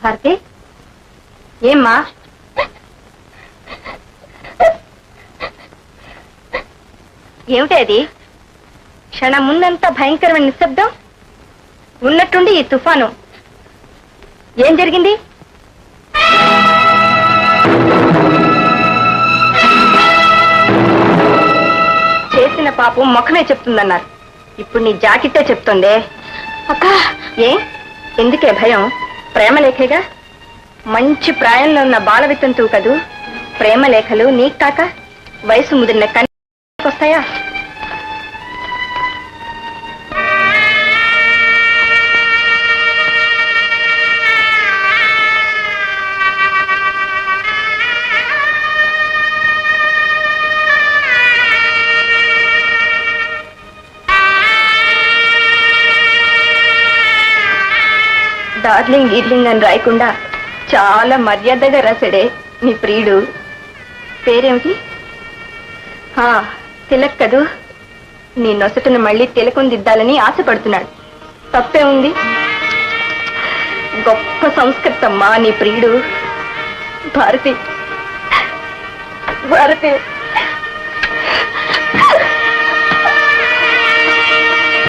భారతి ఏమ్మా ఏమిటి అది క్షణం ముందంతా భయంకరమైన నిశ్శబ్దం ఉన్నట్టుండి ఈ తుఫాను ఏం జరిగింది చేసిన పాపం ముఖమే చెప్తుందన్నారు ఇప్పుడు నీ జాకెట్టే చెప్తుందే అక్క ఏ ఎందుకే భయం ప్రేమలేఖగా మంచి ప్రాయంలో ఉన్న బాల వితంతువు కదూ ప్రేమలేఖలు నీకు కాక వయసు ముదిరిన కన్యకు వస్తాయా డార్లింగ్ గీర్లింగ్ అని రాయకుండా చాలా మర్యాదగా రాశాడే నీ ప్రియుడు పేరేమిటి తిలక్ కదూ నీ నొసటను మళ్ళీ తిలకం దిద్దాలని ఆశపడుతున్నాడు తప్పే ఉంది గొప్ప సంస్కృతమ్మా నీ ప్రియుడు భారతి భారతి